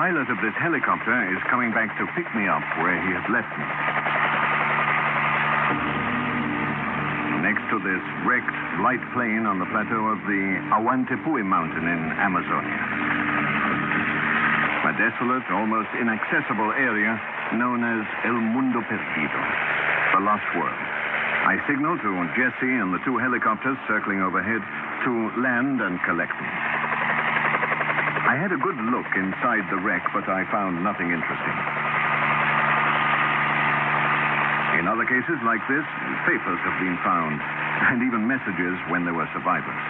pilot of this helicopter is coming back to pick me up where he had left me. Next to this wrecked light plane on the plateau of the Ahuantepui mountain in Amazonia. A desolate, almost inaccessible area known as El Mundo Perdido, the Lost World. I signal to Jesse and the two helicopters circling overhead to land and collect me. I had a good look inside the wreck, but I found nothing interesting. In other cases like this, papers have been found, and even messages when there were survivors.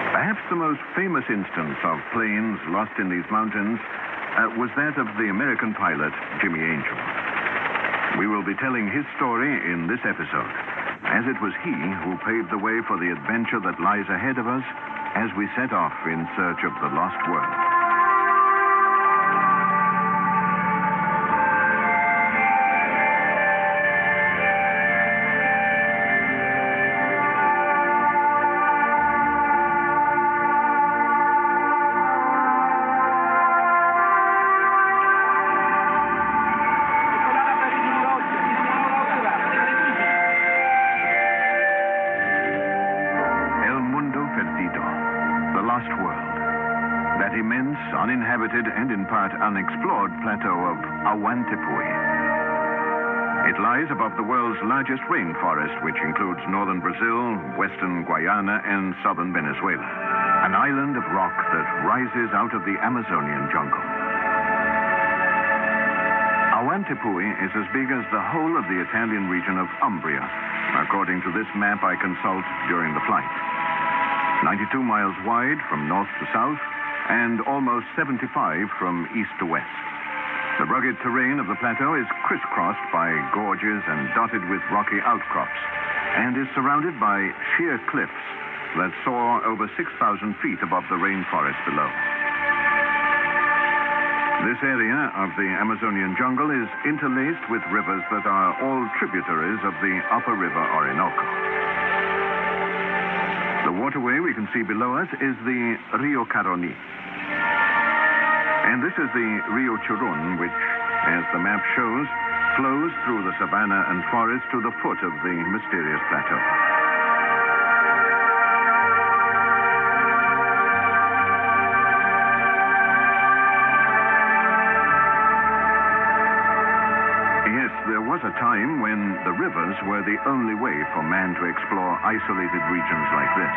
Perhaps the most famous instance of planes lost in these mountains was that of the American pilot, Jimmy Angel. We will be telling his story in this episode, as it was he who paved the way for the adventure that lies ahead of us as we set off in search of the lost world. Uninhabited and in part unexplored plateau of Ahuantepui. It lies above the world's largest rainforest, which includes northern Brazil, western Guyana, and southern Venezuela. An island of rock that rises out of the Amazonian jungle. Ahuantepui is as big as the whole of the Italian region of Umbria, according to this map I consult during the flight. 92 miles wide from north to south, and almost 75 from east to west. The rugged terrain of the plateau is crisscrossed by gorges and dotted with rocky outcrops, and is surrounded by sheer cliffs that soar over 6,000 feet above the rainforest below. This area of the Amazonian jungle is interlaced with rivers that are all tributaries of the upper river Orinoco. The waterway we can see below us is the Rio Caroni. And this is the Rio Churun, which, as the map shows, flows through the savanna and forest to the foot of the mysterious plateau. Yes, there was a time when the rivers were the only way for man to explore isolated regions like this.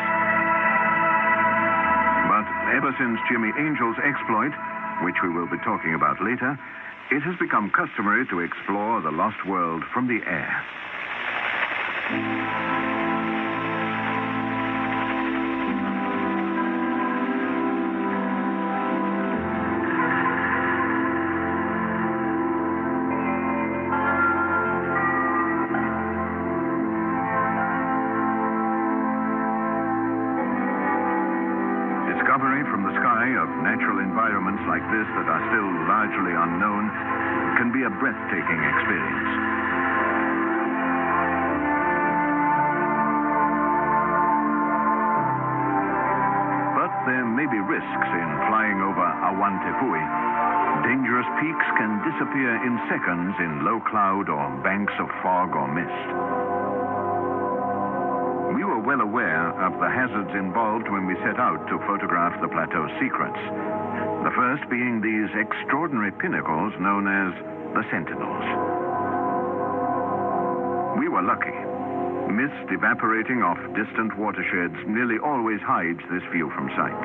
But ever since Jimmy Angel's exploit, which we will be talking about later, it has become customary to explore the lost world from the air. Discovery from the sky of natural environments like this that are still largely unknown can be a breathtaking experience. But there may be risks in flying over Ahuantepui. Dangerous peaks can disappear in seconds in low cloud or banks of fog or mist. We were well aware of the hazards involved when we set out to photograph the plateau's secrets. The first being these extraordinary pinnacles known as the Sentinels. We were lucky. Mist evaporating off distant watersheds nearly always hides this view from sight.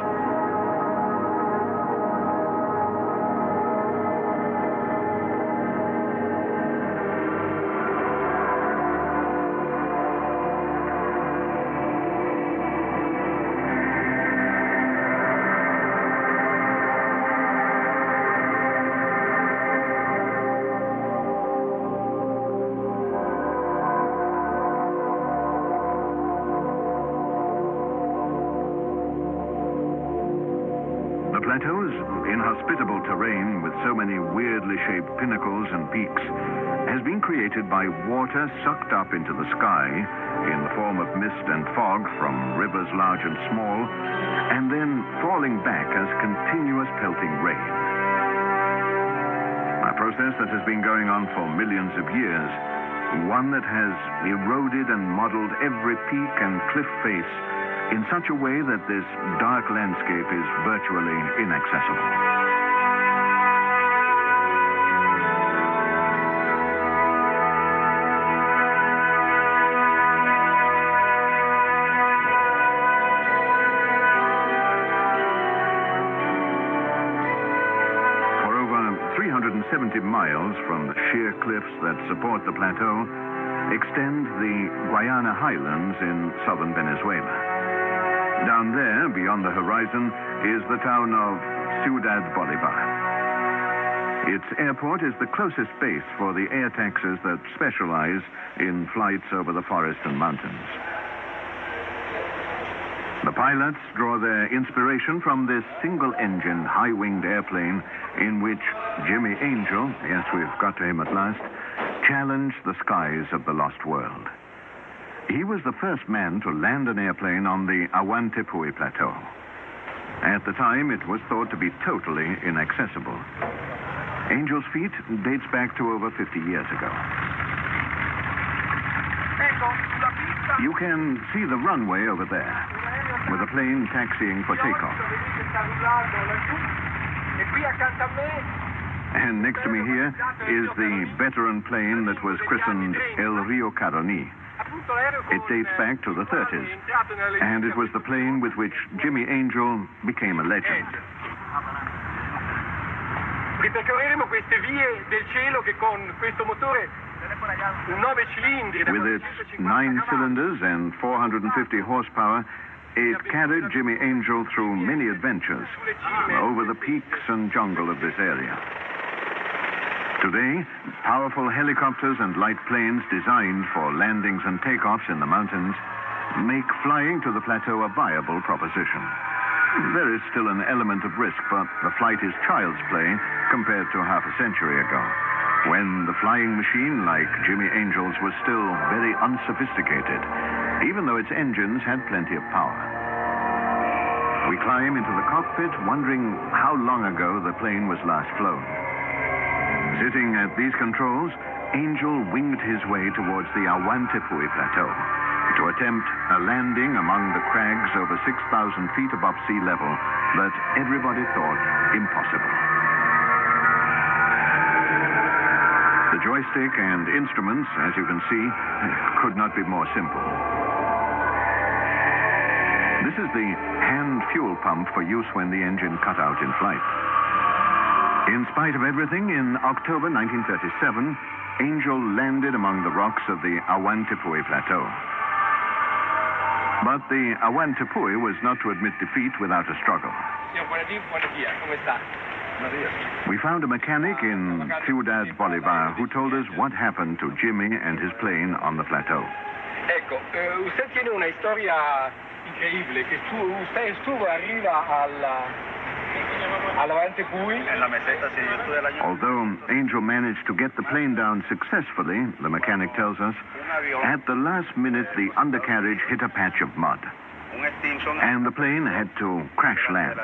The plateau's inhospitable terrain, with so many weirdly shaped pinnacles and peaks, has been created by water sucked up into the sky in the form of mist and fog from rivers large and small, and then falling back as continuous pelting rain. A process that has been going on for millions of years, one that has eroded and modeled every peak and cliff face in such a way that this dark landscape is virtually inaccessible. For over 370 miles from the sheer cliffs that support the plateau extend the Guayana Highlands in southern Venezuela. Down there, beyond the horizon, is the town of Ciudad Bolivar. Its airport is the closest base for the air taxis that specialize in flights over the forest and mountains. The pilots draw their inspiration from this single-engine, high-winged airplane in which Jimmy Angel, yes, we've got to him at last, challenged the skies of the lost world. He was the first man to land an airplane on the Ahuantepuy Plateau. At the time, it was thought to be totally inaccessible. Angel's feat dates back to over 50 years ago. You can see the runway over there, with a plane taxiing for takeoff. And next to me here is the veteran plane that was christened El Rio Caroni. It dates back to the 30s, and it was the plane with which Jimmy Angel became a legend. Ripercorreremo queste vie del cielo che con questo motore 9 cilindri. With its 9 cylinders and 450 horsepower, it carried Jimmy Angel through many adventures over the peaks and jungle of this area. Today, powerful helicopters and light planes designed for landings and takeoffs in the mountains make flying to the plateau a viable proposition. There is still an element of risk, but the flight is child's play compared to half a century ago, when the flying machine like Jimmy Angel's was still very unsophisticated, even though its engines had plenty of power. We climb into the cockpit, wondering how long ago the plane was last flown. Sitting at these controls, Angel winged his way towards the Ahuantepuy Plateau to attempt a landing among the crags over 6,000 feet above sea level that everybody thought impossible. The joystick and instruments, as you can see, could not be more simple. This is the hand fuel pump for use when the engine cut out in flight. In spite of everything, in October 1937, Angel landed among the rocks of the Ahuantepuy Plateau. But the Ahuantepuy was not to admit defeat without a struggle. We found a mechanic in Ciudad Bolivar who told us what happened to Jimmy and his plane on the plateau. Ecco, usted tiene una historia increíble, que usted estuvo arriba Although Angel managed to get the plane down successfully, the mechanic tells us, at the last minute the undercarriage hit a patch of mud, and the plane had to crash land.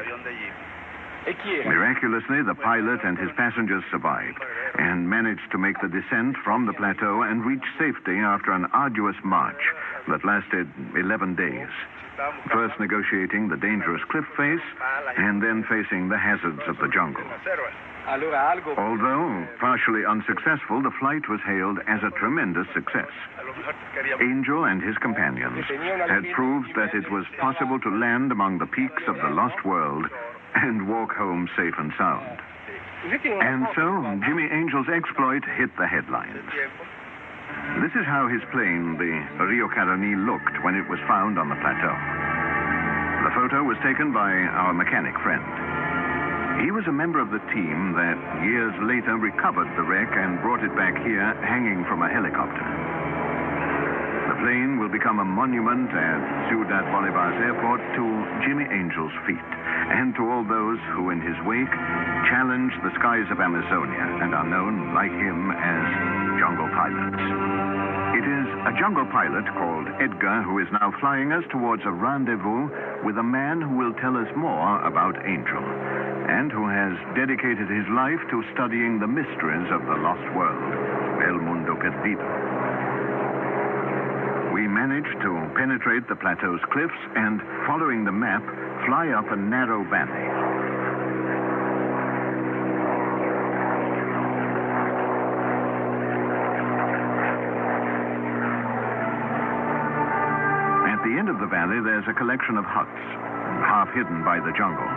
Miraculously, the pilot and his passengers survived and managed to make the descent from the plateau and reach safety after an arduous march that lasted 11 days. First negotiating the dangerous cliff face, and then facing the hazards of the jungle. Although partially unsuccessful, the flight was hailed as a tremendous success. Angel and his companions had proved that it was possible to land among the peaks of the lost world and walk home safe and sound. And so, Jimmy Angel's exploit hit the headlines. This is how his plane, the Rio Caroni, looked when it was found on the plateau. The photo was taken by our mechanic friend. He was a member of the team that years later recovered the wreck and brought it back here hanging from a helicopter. The plane will become a monument at Ciudad Bolivar's airport to Jimmy Angel's feat, and to all those who, in his wake, challenged the skies of Amazonia and are known, like him, as jungle pilots. It is a jungle pilot called Edgar who is now flying us towards a rendezvous with a man who will tell us more about Angel, and who has dedicated his life to studying the mysteries of the lost world, El Mundo Perdido. We managed to penetrate the plateau's cliffs and, following the map, fly up a narrow valley. At the end of the valley, there's a collection of huts, half hidden by the jungle.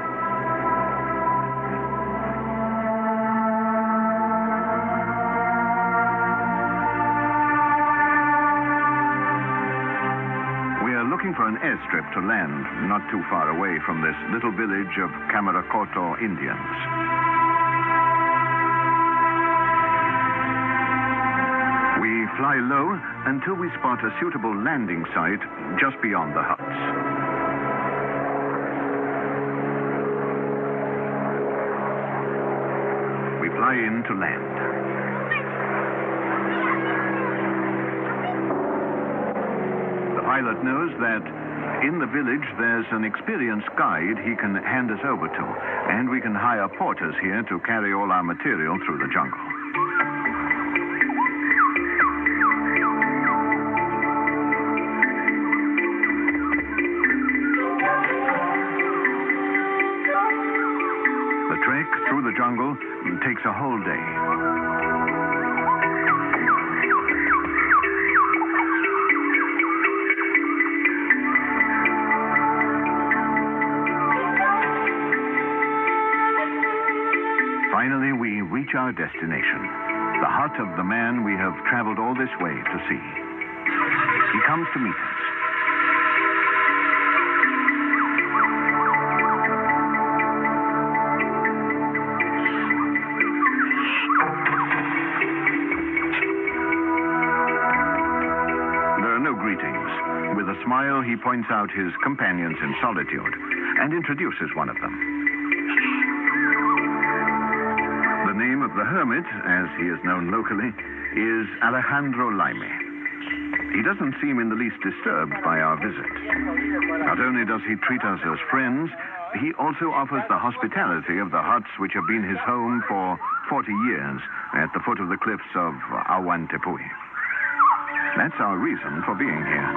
Looking for an airstrip to land not too far away from this little village of Camaracoto Indians. We fly low until we spot a suitable landing site just beyond the huts. We fly in to land. The pilot knows that in the village there's an experienced guide he can hand us over to, and we can hire porters here to carry all our material through the jungle. The trek through the jungle takes a whole day. Finally, we reach our destination, the hut of the man we have traveled all this way to see. He comes to meet us. There are no greetings. With a smile, he points out his companions in solitude and introduces one of them. The name of the hermit, as he is known locally, is Alejandro Laime. He doesn't seem in the least disturbed by our visit. Not only does he treat us as friends, he also offers the hospitality of the huts which have been his home for 40 years at the foot of the cliffs of Ahuantepui. That's our reason for being here.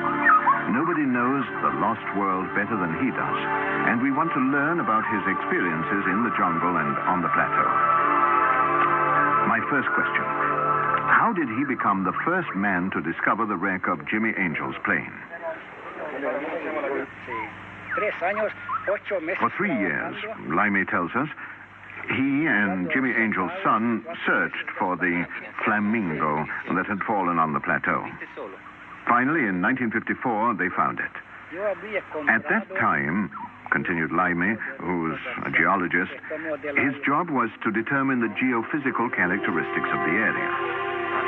Nobody knows the lost world better than he does, and we want to learn about his experiences in the jungle and on the plateau. My first question: how did he become the first man to discover the wreck of Jimmy Angel's plane? For 3 years, Laime tells us, he and Jimmy Angel's son searched for the flamingo that had fallen on the plateau. Finally, in 1954, they found it. At that time, continued Laime, who's a geologist, his job was to determine the geophysical characteristics of the area.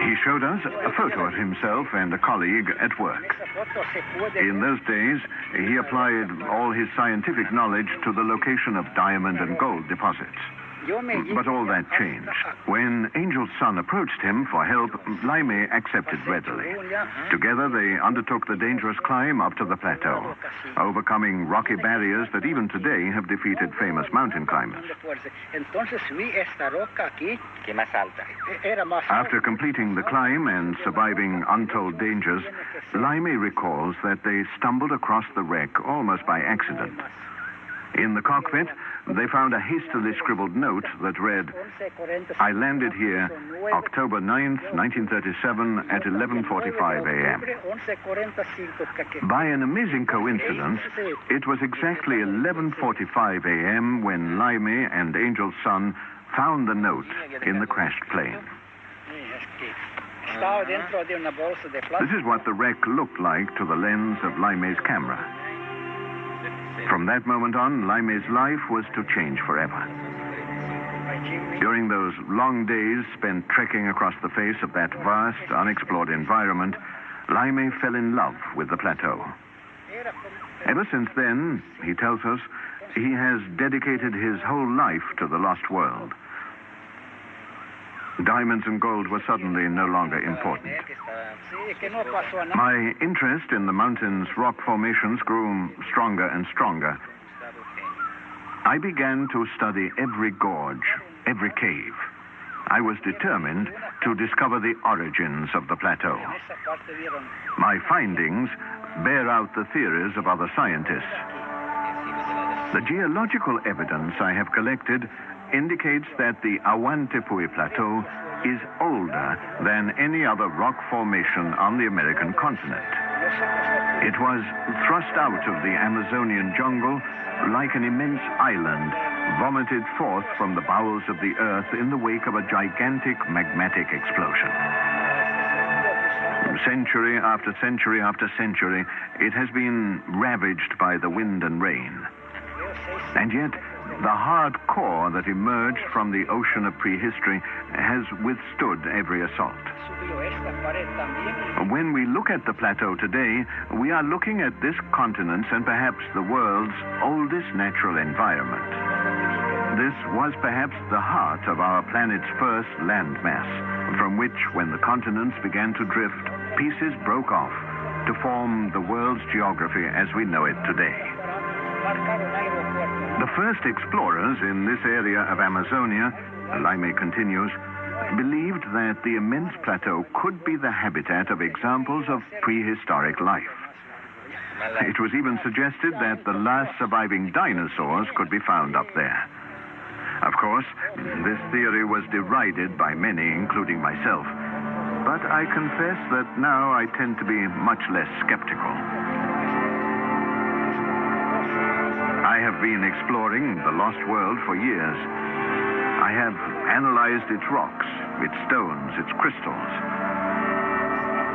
He showed us a photo of himself and a colleague at work. In those days, he applied all his scientific knowledge to the location of diamond and gold deposits. But all that changed. When Angel's son approached him for help, Laime accepted readily. Together, they undertook the dangerous climb up to the plateau, overcoming rocky barriers that even today have defeated famous mountain climbers. After completing the climb and surviving untold dangers, Laime recalls that they stumbled across the wreck almost by accident. In the cockpit, they found a hastily scribbled note that read, "I landed here October 9th, 1937 at 11:45 a.m. By an amazing coincidence, it was exactly 11:45 a.m. when Laime and Angel's son found the note in the crashed plane. This is what the wreck looked like to the lens of Laime's camera. From that moment on, Laime's life was to change forever. During those long days spent trekking across the face of that vast, unexplored environment, Laime fell in love with the plateau. Ever since then, he tells us, he has dedicated his whole life to the lost world. Diamonds and gold were suddenly no longer important. My interest in the mountain's rock formations grew stronger and stronger. I began to study every gorge, every cave. I was determined to discover the origins of the plateau. My findings bear out the theories of other scientists. The geological evidence I have collected indicates that the Ahwantepui Plateau is older than any other rock formation on the American continent. It was thrust out of the Amazonian jungle like an immense island vomited forth from the bowels of the earth in the wake of a gigantic magmatic explosion. Century after century after century, it has been ravaged by the wind and rain. And yet, the hard core that emerged from the ocean of prehistory has withstood every assault. When we look at the plateau today, we are looking at this continent's and perhaps the world's oldest natural environment. This was perhaps the heart of our planet's first landmass, from which, when the continents began to drift, pieces broke off to form the world's geography as we know it today. The first explorers in this area of Amazonia, Laime continues, believed that the immense plateau could be the habitat of examples of prehistoric life. It was even suggested that the last surviving dinosaurs could be found up there. Of course, this theory was derided by many, including myself, but I confess that now I tend to be much less skeptical. I have been exploring the lost world for years. I have analyzed its rocks, its stones, its crystals.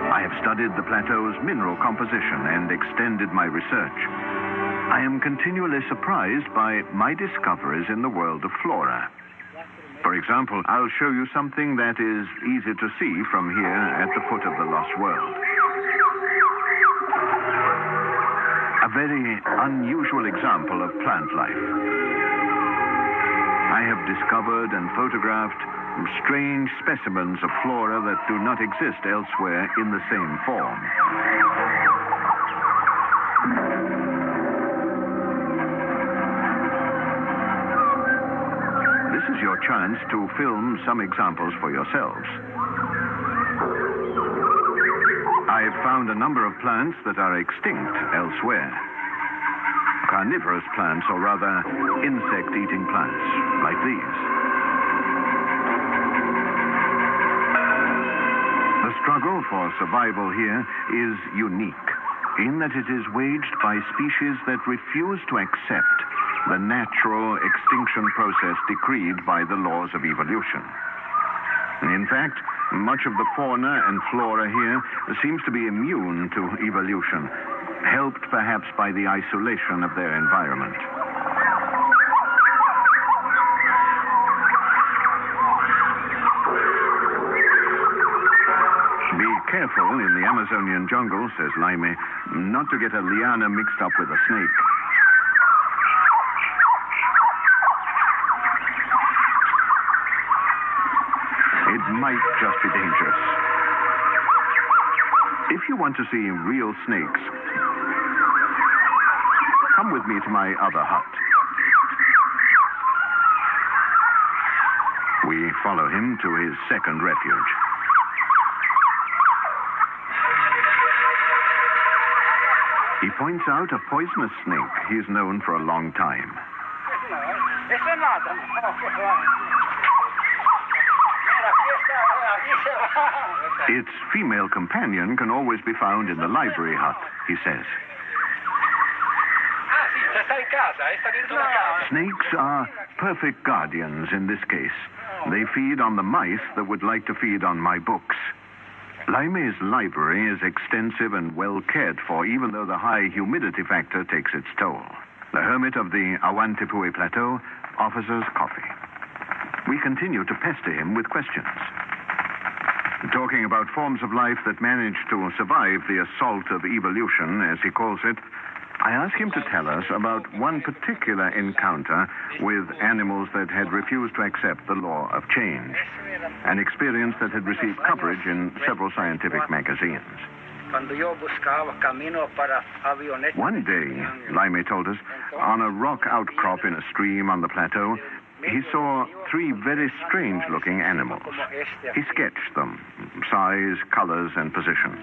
I have studied the plateau's mineral composition and extended my research. I am continually surprised by my discoveries in the world of flora. For example, I'll show you something that is easy to see from here at the foot of the lost world. A very unusual example of plant life. I have discovered and photographed strange specimens of flora that do not exist elsewhere in the same form. This is your chance to film some examples for yourselves. I have found a number of plants that are extinct elsewhere. Carnivorous plants, or rather insect-eating plants, like these. The struggle for survival here is unique, in that it is waged by species that refuse to accept the natural extinction process decreed by the laws of evolution. In fact, much of the fauna and flora here seems to be immune to evolution, helped perhaps by the isolation of their environment. Be careful in the Amazonian jungle, says Laime, not to get a liana mixed up with a snake. It might just be dangerous. If you want to see real snakes, come with me to my other hut. We follow him to his second refuge. He points out a poisonous snake he's known for a long time. Its female companion can always be found in the library hut, he says. Snakes are perfect guardians in this case. They feed on the mice that would like to feed on my books. Laime's library is extensive and well cared for, even though the high humidity factor takes its toll. The hermit of the Ahwantepui Plateau offers us coffee. We continue to pester him with questions. Talking about forms of life that managed to survive the assault of evolution, as he calls it, I asked him to tell us about one particular encounter with animals that had refused to accept the law of change, an experience that had received coverage in several scientific magazines. One day, Laime told us, on a rock outcrop in a stream on the plateau, he saw three very strange-looking animals. He sketched them, size, colors, and position.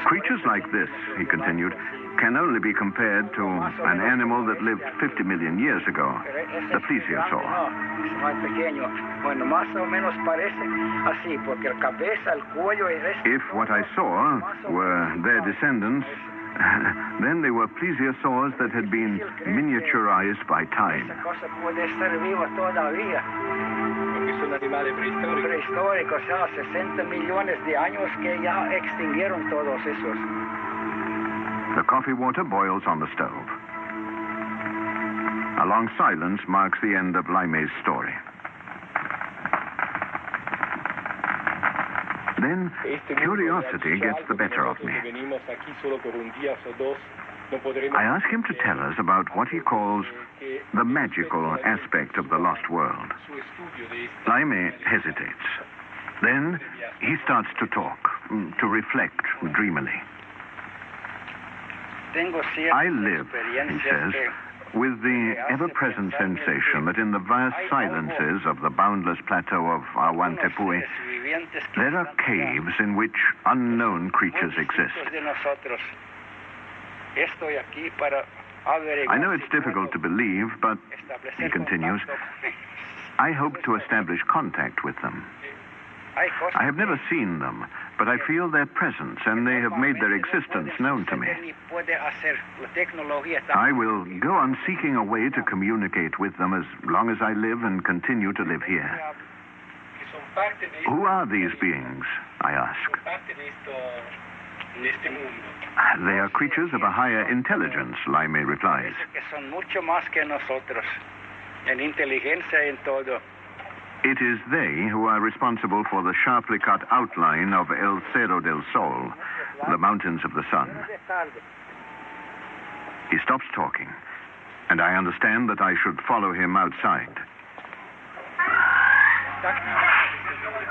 Creatures like this, he continued, can only be compared to an animal that lived 50 million years ago, the plesiosaur. If what I saw were their descendants, then they were plesiosaurs that had been miniaturized by time. The coffee water boils on the stove. A long silence marks the end of Laime's story. Then curiosity gets the better of me. I ask him to tell us about what he calls the magical aspect of the lost world. Laime hesitates. Then he starts to talk, to reflect dreamily. I live, he says, with the ever-present sensation that in the vast silences of the boundless plateau of Awantepui, there are caves in which unknown creatures exist. I know it's difficult to believe, but, he continues, I hope to establish contact with them. I have never seen them, but I feel their presence, and they have made their existence known to me. I will go on seeking a way to communicate with them as long as I live and continue to live here. Who are these beings? I ask. They are creatures of a higher intelligence, Laime replies. It is they who are responsible for the sharply cut outline of El Cerro del Sol, the mountains of the sun. He stops talking, and I understand that I should follow him outside.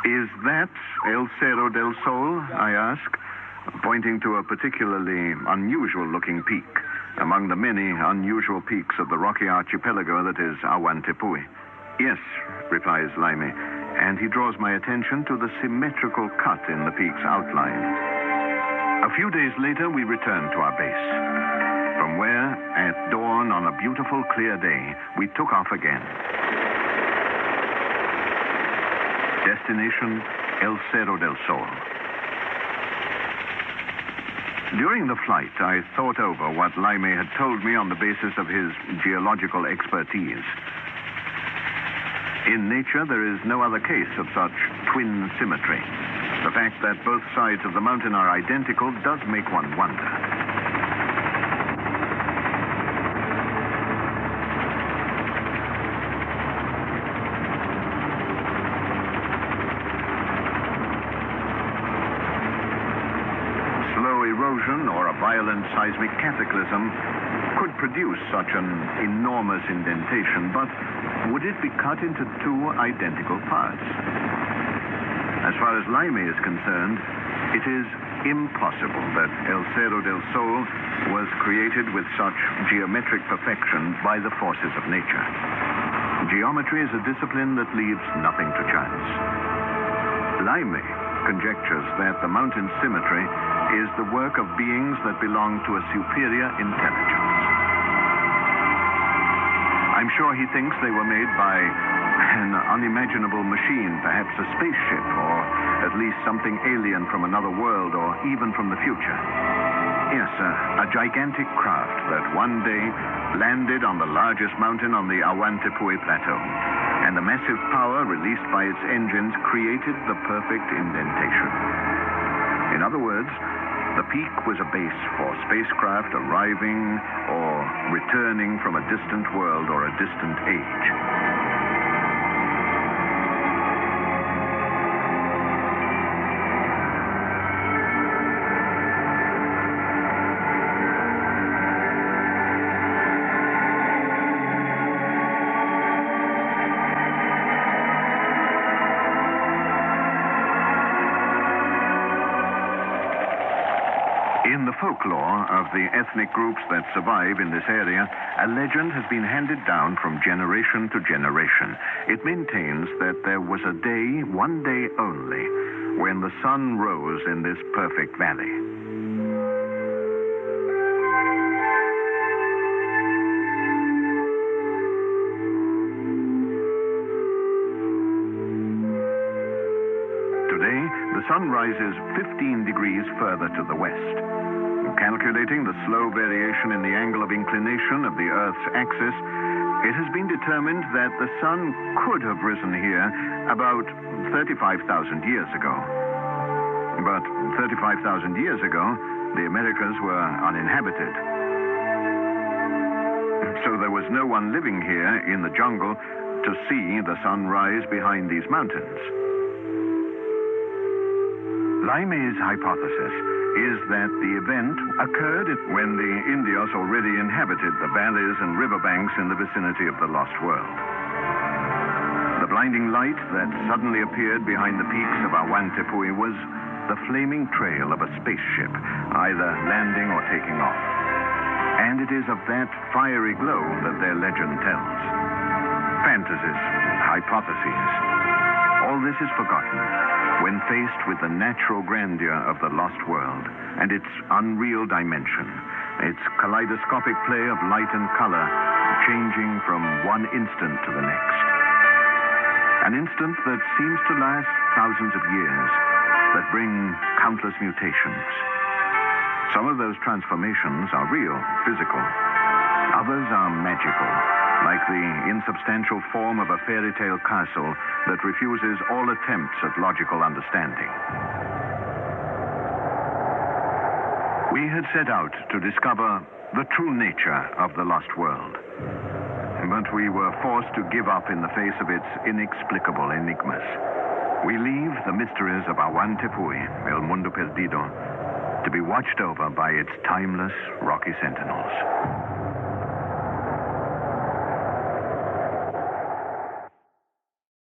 Is that El Cerro del Sol? I ask, pointing to a particularly unusual-looking peak among the many unusual peaks of the rocky archipelago that is Awantepui. Yes, replies Laime, and he draws my attention to the symmetrical cut in the peak's outline. A few days later, we return to our base, from where, at dawn on a beautiful, clear day, we took off again. Destination, El Cerro del Sol. During the flight, I thought over what Laime had told me on the basis of his geological expertise. In nature, there is no other case of such twin symmetry. The fact that both sides of the mountain are identical does make one wonder. Slow erosion or a violent seismic cataclysm could produce such an enormous indentation, but would it be cut into two identical parts? As far as Laime is concerned, it is impossible that El Cerro del Sol was created with such geometric perfection by the forces of nature. Geometry is a discipline that leaves nothing to chance. Laime conjectures that the mountain symmetry is the work of beings that belong to a superior intelligence. I'm sure he thinks they were made by an unimaginable machine, perhaps a spaceship, or at least something alien from another world, or even from the future. Yes, a gigantic craft that one day landed on the largest mountain on the Awantepui Plateau, and the massive power released by its engines created the perfect indentation. In other words, The peak was a base for spacecraft arriving or returning from a distant world or a distant age. In the folklore of the ethnic groups that survive in this area, a legend has been handed down from generation to generation. It maintains that there was a day, one day only, when the sun rose in this perfect valley. Today, the sun rises 15 degrees further to the west. Calculating the slow variation in the angle of inclination of the Earth's axis, it has been determined that the sun could have risen here about 35,000 years ago. But 35,000 years ago, the Americas were uninhabited. So there was no one living here in the jungle to see the sun rise behind these mountains. Laime's hypothesis is that the event occurred when the Indios already inhabited the valleys and riverbanks in the vicinity of the Lost World. The blinding light that suddenly appeared behind the peaks of Awantepui was the flaming trail of a spaceship, either landing or taking off. And it is of that fiery glow that their legend tells. Fantasies, hypotheses, all this is forgotten when faced with the natural grandeur of the Lost World and its unreal dimension, its kaleidoscopic play of light and color changing from one instant to the next. An instant that seems to last thousands of years, that bring countless mutations. Some of those transformations are real, physical. Others are magical, like the insubstantial form of a fairy tale castle that refuses all attempts at logical understanding. We had set out to discover the true nature of the Lost World, but we were forced to give up in the face of its inexplicable enigmas. We leave the mysteries of Awantepui, El Mundo Perdido, to be watched over by its timeless rocky sentinels.